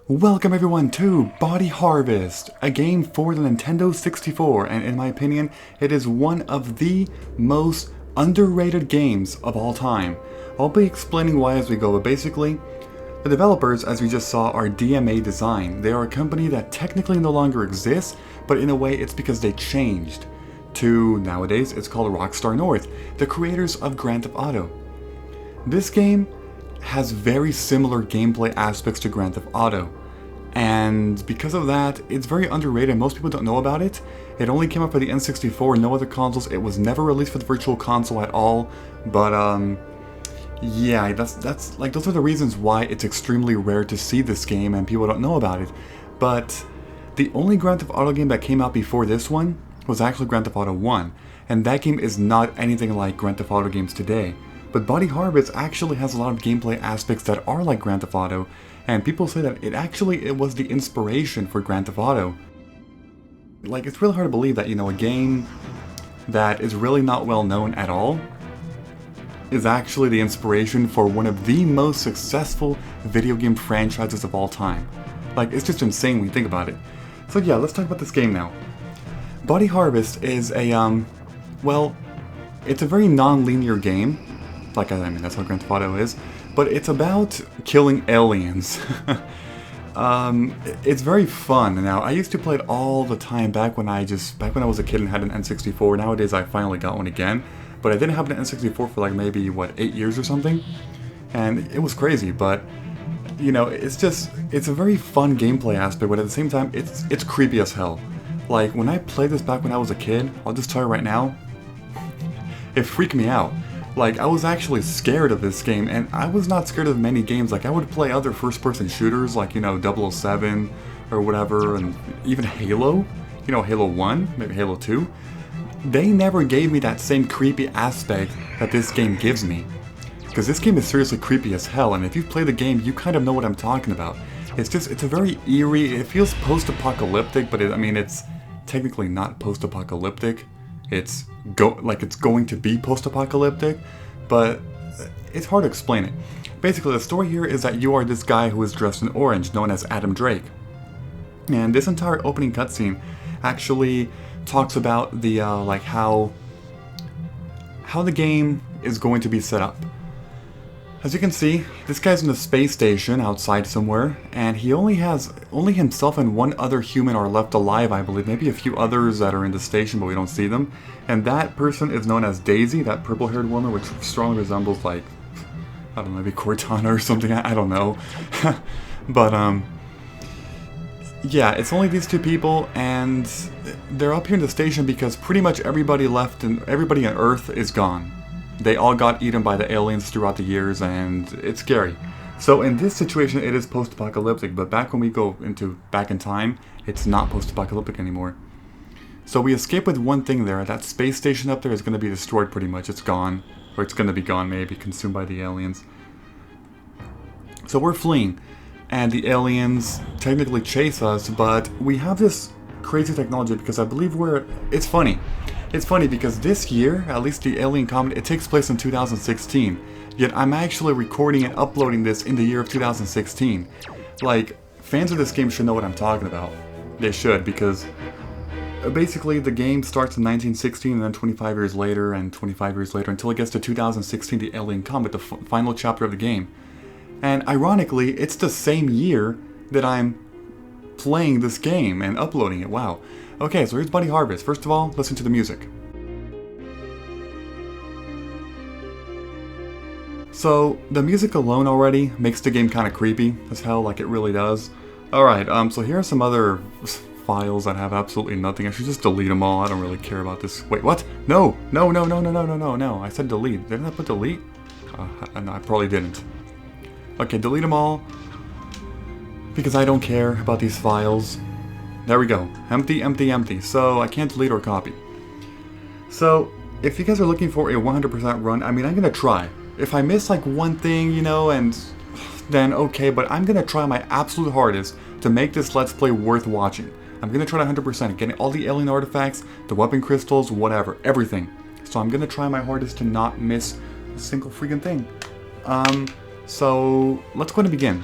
Welcome everyone to Body Harvest, a game for the Nintendo 64, and in my opinion, it is one of the most underrated games of all time. I'll be explaining why as we go, but basically, the developers, as we just saw, are DMA Design. They are a company that technically no longer exists, but in a way it's because they changed to, nowadays, it's called Rockstar North, the creators of Grand Theft Auto. This game has very similar gameplay aspects to Grand Theft Auto, and because of that, it's very underrated. Most people don't know about it. It only came out for the N64, no other consoles. It was never released for the Virtual Console at all, but yeah, that's like those are the reasons why it's extremely rare to see this game and people don't know about it. But the only Grand Theft Auto game that came out before this one was actually Grand Theft Auto 1, and that game is not anything like Grand Theft Auto games today. But Body Harvest actually has a lot of gameplay aspects that are like Grand Theft Auto, and people say that it was the inspiration for Grand Theft Auto. Like, it's really hard to believe that, you know, a game that is really not well known at all is actually the inspiration for one of the most successful video game franchises of all time. Like, it's just insane when you think about it. So yeah, let's talk about this game now. Body Harvest is a, well, it's a very non-linear game. Like, I mean, that's how Grand Theft Auto is. But it's about killing aliens. It's very fun. Now, I used to play it all the time back when I was a kid and had an N64. Nowadays, I finally got one again. But I didn't have an N64 for like maybe, 8 years or something? And it was crazy, but, you know, it's a very fun gameplay aspect, but at the same time, it's creepy as hell. Like, when I played this back when I was a kid, I'll just tell you right now, it freaked me out. Like, I was actually scared of this game, and I was not scared of many games. Like, I would play other first-person shooters, like, you know, 007 or whatever, and even Halo, you know, Halo 1, maybe Halo 2. They never gave me that same creepy aspect that this game gives me. Because this game is seriously creepy as hell, and if you've played the game, you kind of know what I'm talking about. It's a very eerie, it feels post-apocalyptic, but it's technically not post-apocalyptic. It's going to be post-apocalyptic, but it's hard to explain it. Basically, the story here is that you are this guy who is dressed in orange, known as Adam Drake. And this entire opening cutscene actually talks about the how the game is going to be set up. As you can see, this guy's in the space station outside somewhere, and he only himself and one other human are left alive, I believe. Maybe a few others that are in the station, but we don't see them. And that person is known as Daisy, that purple-haired woman, which strongly resembles, like, I don't know, maybe Cortana or something, I don't know. But, yeah, it's only these two people, and they're up here in the station because pretty much everybody on Earth is gone. They all got eaten by the aliens throughout the years, and it's scary. So in this situation, it is post-apocalyptic, but back when we go back in time, it's not post-apocalyptic anymore. So we escape with one thing there. That space station up there is going to be destroyed pretty much. It's gone. Or it's going to be gone, maybe, consumed by the aliens. So we're fleeing, and the aliens technically chase us, but we have this crazy technology because I believe it's funny. It's funny because this year, at least the Alien Comet, it takes place in 2016. Yet I'm actually recording and uploading this in the year of 2016. Like, fans of this game should know what I'm talking about. They should, because basically the game starts in 1916 and then 25 years later and 25 years later until it gets to 2016, the Alien Comet, the final chapter of the game. And ironically, it's the same year that I'm playing this game and uploading it. Wow. Okay, so here's Body Harvest. First of all, listen to the music. So, the music alone already makes the game kind of creepy as hell, like it really does. Alright, so here are some other files that have absolutely nothing. I should just delete them all. I don't really care about this. Wait, what? No! No, no, no, no, no, no, no, no. I said delete. Didn't I put delete? No, I probably didn't. Okay, delete them all. Because I don't care about these files. There we go. Empty, empty, empty. So I can't delete or copy. So if you guys are looking for a 100% run, I'm gonna try. If I miss like one thing, you know, and then okay, but I'm gonna try my absolute hardest to make this Let's Play worth watching. I'm gonna try to 100%, getting all the alien artifacts, the weapon crystals, whatever, everything. So I'm gonna try my hardest to not miss a single freaking thing. So let's go ahead and begin.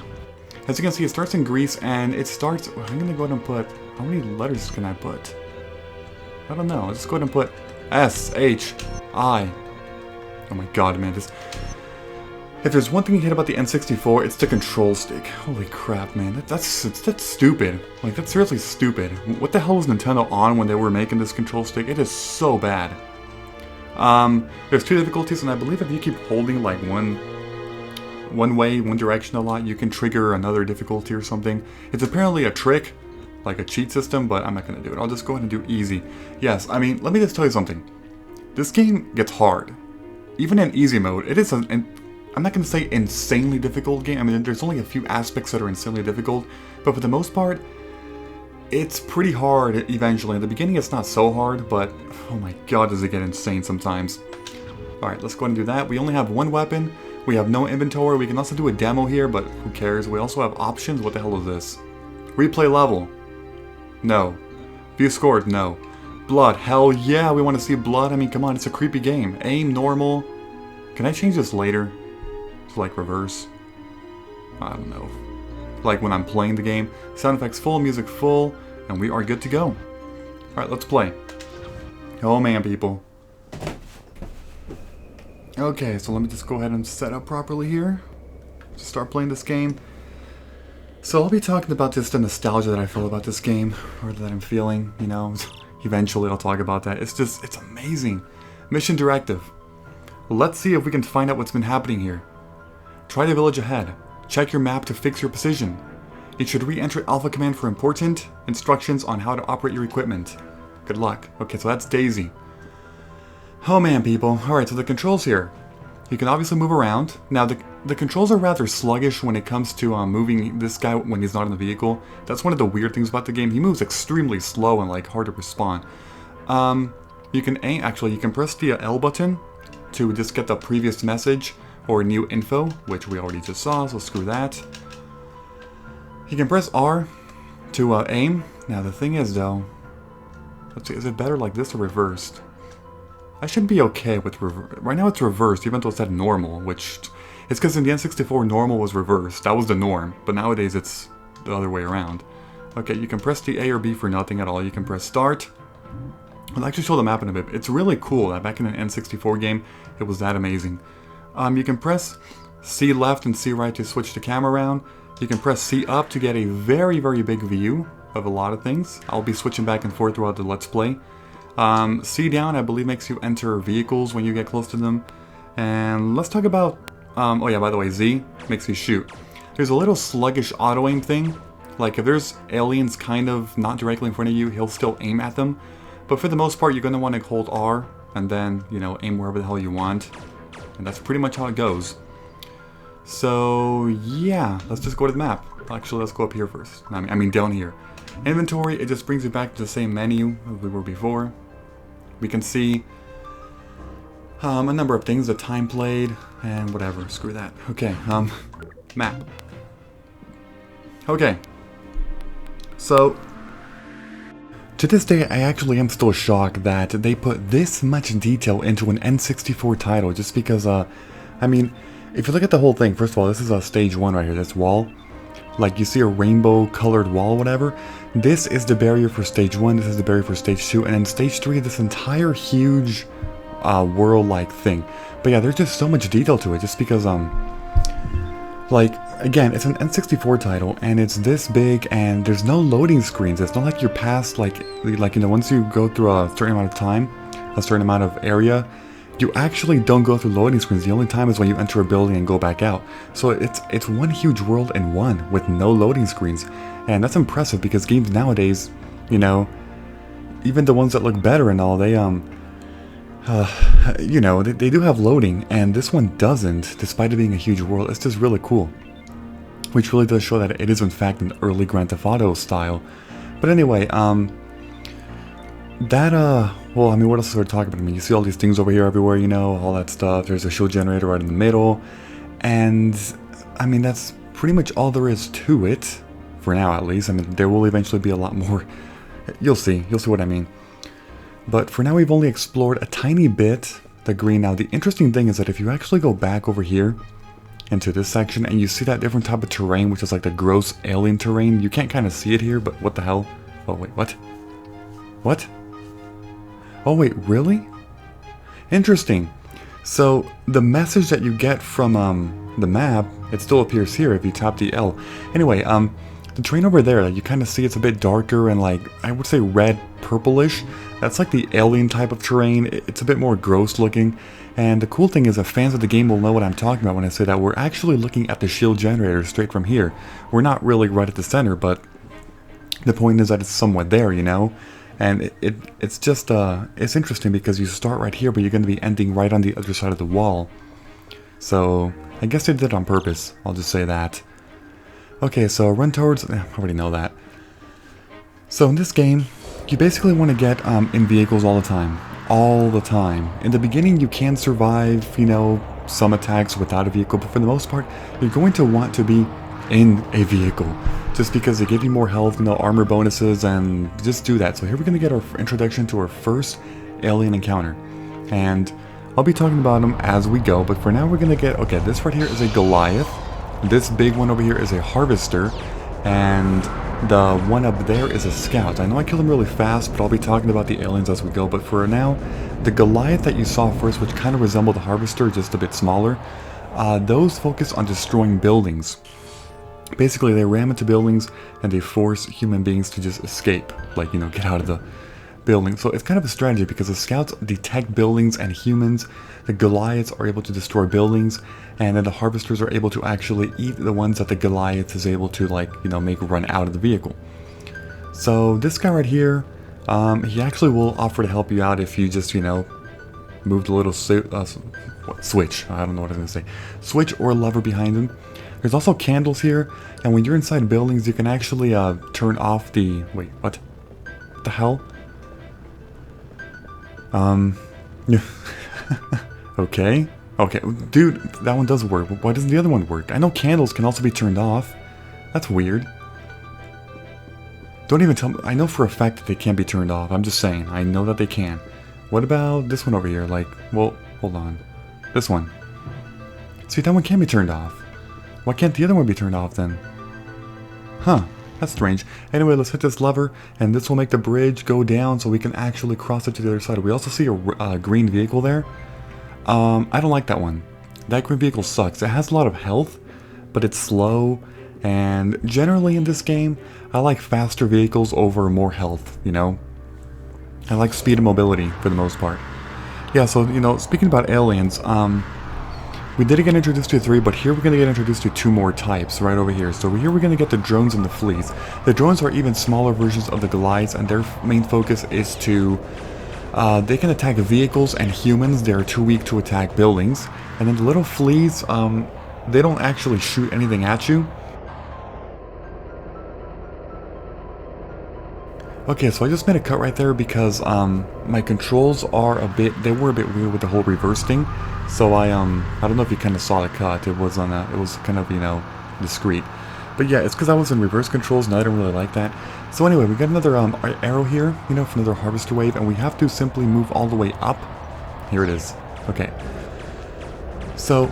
As you can see, it starts in Greece, and it starts... I'm going to go ahead and put... How many letters can I put? I don't know. Let's go ahead and put S-H-I. Oh my god, man. If there's one thing you hate about the N64, it's the control stick. Holy crap, man. That's stupid. Like, that's seriously stupid. What the hell was Nintendo on when they were making this control stick? It is so bad. There's 2 difficulties, and I believe if you keep holding, like, one way, one direction a lot, you can trigger another difficulty or something. It's apparently a trick, like a cheat system, but I'm not going to do it. I'll just go ahead and do easy. Yes, I mean, let me just tell you something. This game gets hard. Even in easy mode, it is I'm not going to say insanely difficult game. I mean, there's only a few aspects that are insanely difficult, but for the most part, it's pretty hard eventually. In the beginning, it's not so hard, but oh my god, does it get insane sometimes. Alright, let's go ahead and do that. We only have 1 weapon. We have no inventory. We can also do a demo here, but who cares? We also have options. What the hell is this? Replay level. No. View scores. No. Blood. Hell yeah, we want to see blood. I mean, come on, it's a creepy game. Aim, normal. Can I change this later? To, like, reverse? I don't know. Like, when I'm playing the game. Sound effects full, music full, and we are good to go. Alright, let's play. Oh man, people. Okay, so let me just go ahead and set up properly here. Just start playing this game. So I'll be talking about just the nostalgia that I feel about this game, or that I'm feeling, you know. Eventually I'll talk about that. It's amazing. Mission directive. Let's see if we can find out what's been happening here. Try the village ahead. Check your map to fix your position. You should re-enter Alpha Command for important instructions on how to operate your equipment. Good luck. Okay, so that's Daisy. Oh man, people. Alright, so the controls here. You can obviously move around. Now, the controls are rather sluggish when it comes to moving this guy when he's not in the vehicle. That's one of the weird things about the game. He moves extremely slow and, like, hard to respond. You can aim... Actually, you can press the L button to just get the previous message or new info, which we already just saw, so screw that. You can press R to aim. Now, the thing is, though... Let's see, is it better like this or reversed? I should be okay with reverse. Right now it's reversed, even though it's at normal, which... It's because in the N64, normal was reversed. That was the norm. But nowadays, it's the other way around. Okay, you can press the A or B for nothing at all. You can press Start. I'll actually show the map in a bit. It's really cool that back in an N64 game, it was that amazing. You can press C left and C right to switch the camera around. You can press C up to get a very, very big view of a lot of things. I'll be switching back and forth throughout the Let's Play. C down, I believe, makes you enter vehicles when you get close to them. And let's talk about... oh yeah, by the way, Z makes you shoot. There's a little sluggish auto-aim thing. Like, if there's aliens kind of not directly in front of you, he'll still aim at them. But for the most part, you're going to want to hold R and then, you know, aim wherever the hell you want. And that's pretty much how it goes. So, yeah, let's just go to the map. Actually, let's go up here first. I mean down here. Inventory, it just brings you back to the same menu as we were before. We can see a number of things, the time played, and whatever, screw that. Okay, map. Okay. So, to this day, I actually am still shocked that they put this much detail into an N64 title, just because, I mean, if you look at the whole thing, first of all, this is a stage 1 right here, this wall. Like, you see a rainbow-colored wall, whatever. This is the barrier for stage 1, this is the barrier for stage 2, and in stage 3, this entire huge world-like thing. But yeah, there's just so much detail to it, just because, like, again, it's an N64 title, and it's this big, and there's no loading screens. It's not like you're past, like, you know, once you go through a certain amount of time, a certain amount of area, you actually don't go through loading screens. The only time is when you enter a building and go back out. So it's one huge world in one, with no loading screens. And that's impressive, because games nowadays, you know, even the ones that look better and all, they, you know, they do have loading, and this one doesn't, despite it being a huge world. It's just really cool. Which really does show that it is in fact an early Grand Theft Auto style. But anyway, well, I mean, what else is there to talk about? I mean, you see all these things over here everywhere, you know, all that stuff. There's a shield generator right in the middle. And, I mean, that's pretty much all there is to it. For now, at least. I mean, there will eventually be a lot more. You'll see what I mean. But for now, we've only explored a tiny bit the green. Now, the interesting thing is that if you actually go back over here, into this section, and you see that different type of terrain, which is like the gross alien terrain. You can't kind of see it here, but what the hell? Oh wait, what? What? Oh wait, really? Interesting. So the message that you get from the map, it still appears here if you tap the L. Anyway, the terrain over there that you kind of see, it's a bit darker and like, I would say red purplish. That's like the alien type of terrain. It's a bit more gross looking. And the cool thing is that fans of the game will know what I'm talking about when I say that we're actually looking at the shield generator straight from here. We're not really right at the center, but the point is that it's somewhat there, you know? And it's just, it's interesting because you start right here, but you're going to be ending right on the other side of the wall. So, I guess they did it on purpose. I'll just say that. Okay, so run towards, I already know that. So in this game, you basically want to get in vehicles all the time. All the time. In the beginning, you can survive, you know, some attacks without a vehicle, but for the most part, you're going to want to be in a vehicle. Just because they give you more health, you know, armor bonuses, and just do that. So here we're going to get our introduction to our first alien encounter. And I'll be talking about them as we go, but for now we're going to get, okay, this right here is a Goliath. This big one over here is a Harvester. And the one up there is a Scout. I know I killed him really fast, but I'll be talking about the aliens as we go. But for now, the Goliath that you saw first, which kind of resembled the Harvester, just a bit smaller, those focus on destroying buildings. Basically, they ram into buildings and they force human beings to just escape, like, you know, get out of the building. So it's kind of a strategy because the Scouts detect buildings and humans, the Goliaths are able to destroy buildings, and then the Harvesters are able to actually eat the ones that the Goliath is able to, like, you know, make run out of the vehicle. So this guy right here, he actually will offer to help you out if you just, you know, move the little switch. I don't know what I was going to say. Switch or lever behind him. There's also candles here, and when you're inside buildings, you can actually turn off the... Wait, what? What the hell? Okay. Okay, dude, that one does work. Why doesn't the other one work? I know candles can also be turned off. That's weird. Don't even tell me. I know for a fact that they can be turned off. I'm just saying. I know that they can. What about this one over here? Like, well, hold on. This one. See, that one can be turned off. Why can't the other one be turned off then? Huh, that's strange. Anyway, let's hit this lever, and this will make the bridge go down so we can actually cross it to the other side. We also see a green vehicle there. I don't like that one. That green vehicle sucks. It has a lot of health, but it's slow, and generally in this game, I like faster vehicles over more health, you know? I like speed and mobility for the most part. Yeah, so, you know, speaking about aliens, we did get introduced to 3, but here we're going to get introduced to 2 more types right over here. So here we're going to get the drones and the fleas. The drones are even smaller versions of the Goliaths, and their main focus is to... they can attack vehicles and humans. They are too weak to attack buildings. And then the little fleas, they don't actually shoot anything at you. Okay, so I just made a cut right there because my controls are they were a bit weird with the whole reverse thing. So I don't know if you kind of saw the cut. It was kind of, you know, discreet. But yeah, it's because I was in reverse controls and I didn't really like that. So anyway, we got another arrow here, you know, for another Harvester wave, and we have to simply move all the way up. Here it is. Okay. So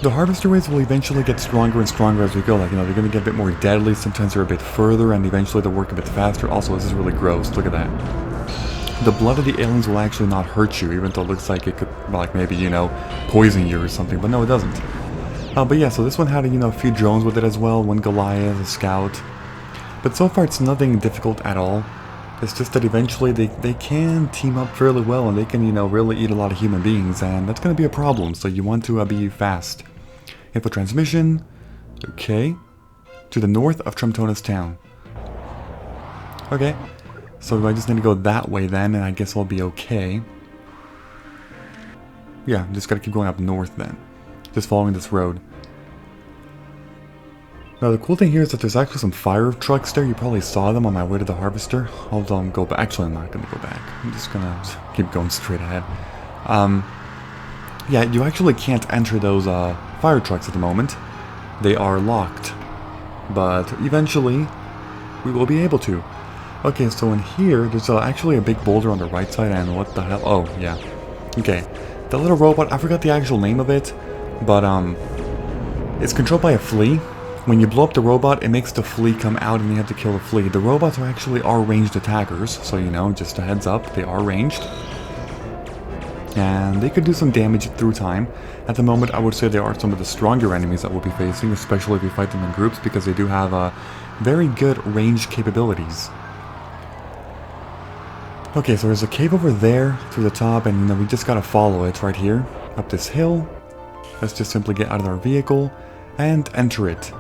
the Harvester waves will eventually get stronger and stronger as we go. Like, you know, they're going to get a bit more deadly. Sometimes they're a bit further, and eventually they'll work a bit faster. Also, this is really gross. Look at that. The blood of the aliens will actually not hurt you, even though it looks like it could, like, maybe, you know, poison you or something. But no, it doesn't. But yeah, so this one had, you know, a few drones with it as well. One Goliath, a Scout. But so far, it's nothing difficult at all. It's just that eventually they can team up fairly well, and they can, you know, really eat a lot of human beings, and that's going to be a problem. So you want to be fast. Info transmission. Okay. To the north of Tremtonis town. Okay. So I just need to go that way then, and I guess I'll be okay. Yeah, just gotta keep going up north then. Just following this road. Now the cool thing here is that there's actually some fire trucks there. You probably saw them on my way to the Harvester. I'll go back. Actually, I'm not gonna go back. I'm just gonna keep going straight ahead. Yeah, you actually can't enter those fire trucks at the moment. They are locked. But eventually, we will be able to. Okay, so in here, there's actually a big boulder on the right side, and what the hell? Oh, yeah. Okay. The little robot, I forgot the actual name of it, but, It's controlled by a flea. When you blow up the robot, it makes the flea come out and you have to kill the flea. The robots are actually ranged attackers, so you know, just a heads up, they are ranged. And they could do some damage through time. At the moment, I would say they are some of the stronger enemies that we'll be facing, especially if we fight them in groups, because they do have very good range capabilities. Okay, so there's a cave over there through the top, and we just gotta follow it right here, up this hill. Let's just simply get out of our vehicle and enter it.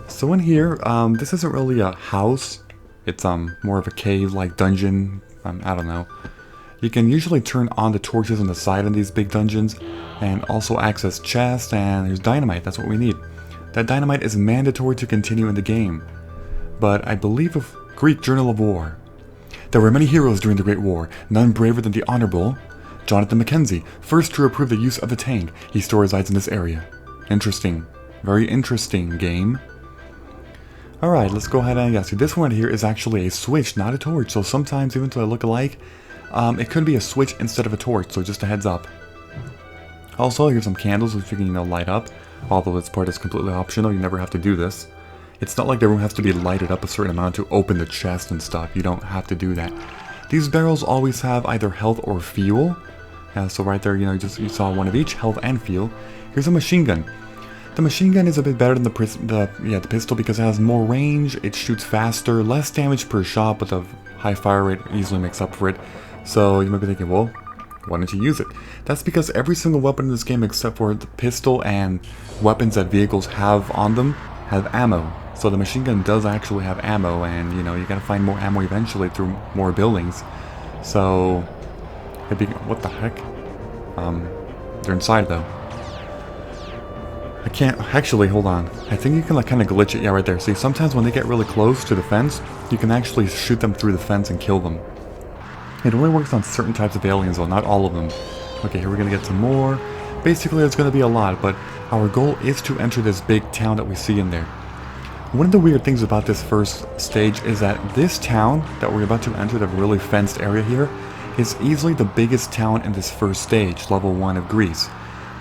So in here, this isn't really a house. It's more of a cave-like dungeon. I don't know. You can usually turn on the torches on the side of these big dungeons, and also access chests, and there's dynamite. That's what we need. That dynamite is mandatory to continue in the game. But I believe of Greek Journal of War. There were many heroes during the Great War, none braver than the Honorable Jonathan Mackenzie, first to approve the use of a tank. He still resides in this area. Interesting. Very interesting game. Alright, let's go ahead and, yeah, see this one here is actually a switch, not a torch, so sometimes even though they look alike, it could be a switch instead of a torch, so just a heads up. Also, here's some candles which you can, you know, light up, although this part is completely optional, you never have to do this. It's not like the room has to be lighted up a certain amount to open the chest and stuff, you don't have to do that. These barrels always have either health or fuel, so right there, you know, you saw one of each, health and fuel. Here's a machine gun. The machine gun is a bit better than the pistol because it has more range, it shoots faster, less damage per shot, but the high fire rate easily makes up for it. So you might be thinking, well, why don't you use it? That's because every single weapon in this game except for the pistol and weapons that vehicles have on them have ammo. So the machine gun does actually have ammo, and you know, you gotta find more ammo eventually through more buildings. So, it'd be, what the heck? They're inside though. I can't, actually, hold on. I think you can like kind of glitch it, yeah, right there. See, sometimes when they get really close to the fence, you can actually shoot them through the fence and kill them. It only works on certain types of aliens though, not all of them. Okay, here we're gonna get some more. Basically, there's gonna be a lot, but our goal is to enter this big town that we see in there. One of the weird things about this first stage is that this town that we're about to enter, the really fenced area here, is easily the biggest town in this first stage, level 1 of Greece.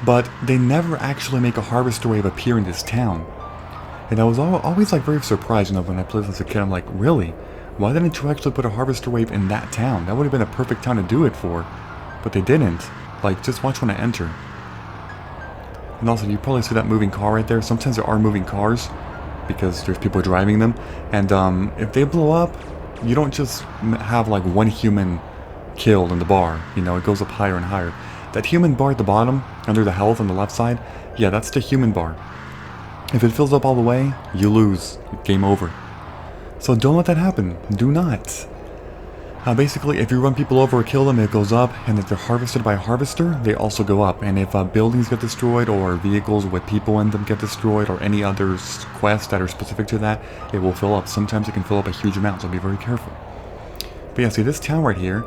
But they never actually make a harvester wave appear in this town. And I was always like very surprised, you know, when I played this as a kid. I'm like, really? Why didn't you actually put a harvester wave in that town? That would have been a perfect town to do it for. But they didn't. Like, just watch when I enter. And also, you probably see that moving car right there. Sometimes there are moving cars because there's people driving them. And if they blow up, you don't just have like one human killed in the bar. You know, it goes up higher and higher. That human bar at the bottom, under the health on the left side, yeah, that's the human bar. If it fills up all the way, you lose. Game over. So don't let that happen. Do not. Basically, if you run people over or kill them, it goes up, and if they're harvested by a harvester, they also go up. And if buildings get destroyed, or vehicles with people in them get destroyed, or any other quests that are specific to that, it will fill up. Sometimes it can fill up a huge amount, so be very careful. But yeah, see, this town right here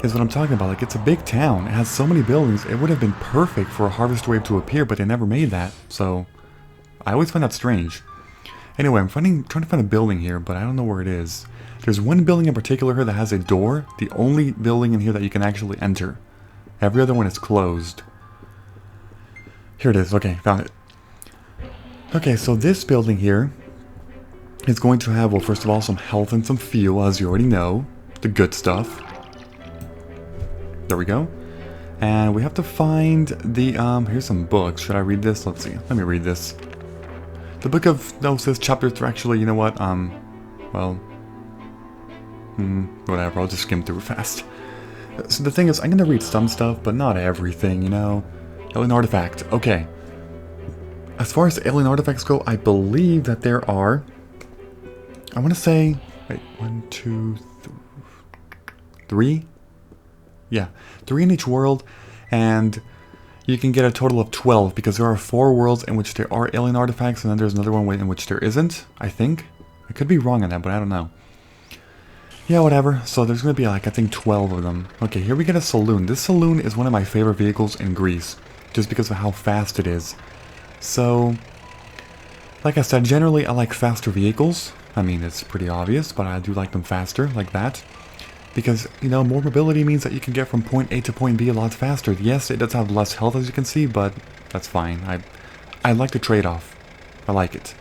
is what I'm talking about. Like, it's a big town. It has so many buildings. It would have been perfect for a harvester wave to appear, but they never made that. So, I always find that strange. Anyway, I'm trying to find a building here, but I don't know where it is. There's one building in particular here that has a door. The only building in here that you can actually enter. Every other one is closed. Here it is. Okay, found it. Okay, so this building here is going to have, well, first of all, some health and some fuel, as you already know. The good stuff. There we go. And we have to find the, here's some books. Should I read this? Let's see. Let me read this. The Book of Gnosis, Chapter 3, actually, you know what? Well, whatever, I'll just skim through it fast. So the thing is, I'm going to read some stuff, but not everything, you know? Alien Artifact, okay. As far as alien artifacts go, I believe that there are, I want to say, wait, 1, 2, 3? Yeah, 3 in each world, and you can get a total of 12, because there are 4 worlds in which there are alien artifacts, and then there's another one in which there isn't, I think. I could be wrong on that, but I don't know. Yeah, whatever. So there's going to be like, I think 12 of them. Okay, here we get a saloon. This saloon is one of my favorite vehicles in Greece, just because of how fast it is. So, like I said, generally I like faster vehicles. I mean, it's pretty obvious, but I do like them faster, like that. Because, you know, more mobility means that you can get from point A to point B a lot faster. Yes, it does have less health, as you can see, but that's fine. I I like the trade-off. I like it.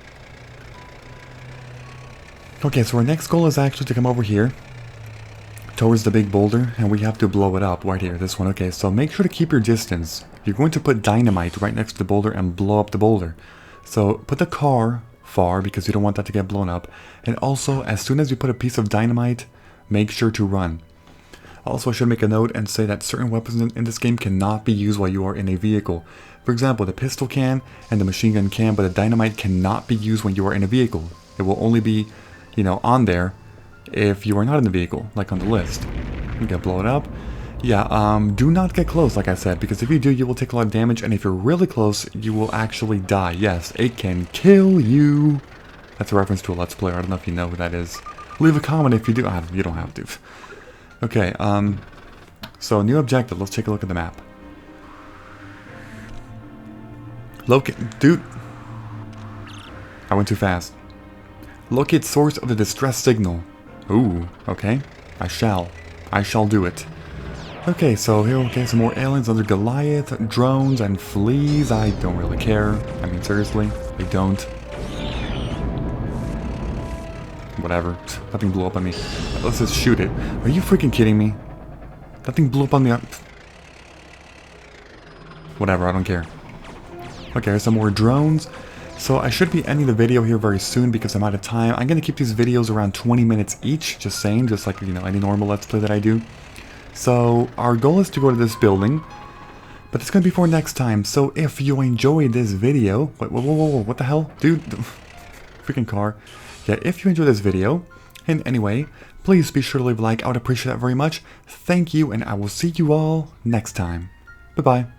Okay, so our next goal is actually to come over here towards the big boulder, and we have to blow it up right here, this one. Okay, so make sure to keep your distance. You're going to put dynamite right next to the boulder and blow up the boulder. So put the car far because you don't want that to get blown up. And also, as soon as you put a piece of dynamite, make sure to run. Also, I should make a note and say that certain weapons in this game cannot be used while you are in a vehicle. For example, the pistol can and the machine gun can, but the dynamite cannot be used when you are in a vehicle. It will only be, you know, on there if you are not in the vehicle, like on the list. You can blow it up. Yeah, do not get close, like I said, because if you do, you will take a lot of damage, and if you're really close, you will actually die. Yes, it can kill you. That's a reference to a Let's Player. I don't know if you know who that is. Leave a comment if you do. You don't have to. Okay, so new objective. Let's take a look at the map. Locate, dude. I went too fast. Locate source of the distress signal. Ooh, okay. I shall do it. Okay, so here, okay, some more aliens under Goliath, drones, and fleas. I don't really care. I mean, seriously, I don't. Whatever. That thing blew up on me. Let's just shoot it. Are you freaking kidding me? That thing blew up on me. Whatever, I don't care. Okay, here's some more drones. So I should be ending the video here very soon because I'm out of time. I'm going to keep these videos around 20 minutes each, just saying, just like, you know, any normal Let's Play that I do. So our goal is to go to this building, but it's going to be for next time. So if you enjoyed this video, whoa, what the hell? Dude, freaking car. Yeah, if you enjoyed this video, in any way, please be sure to leave a like. I would appreciate that very much. Thank you, and I will see you all next time. Bye-bye.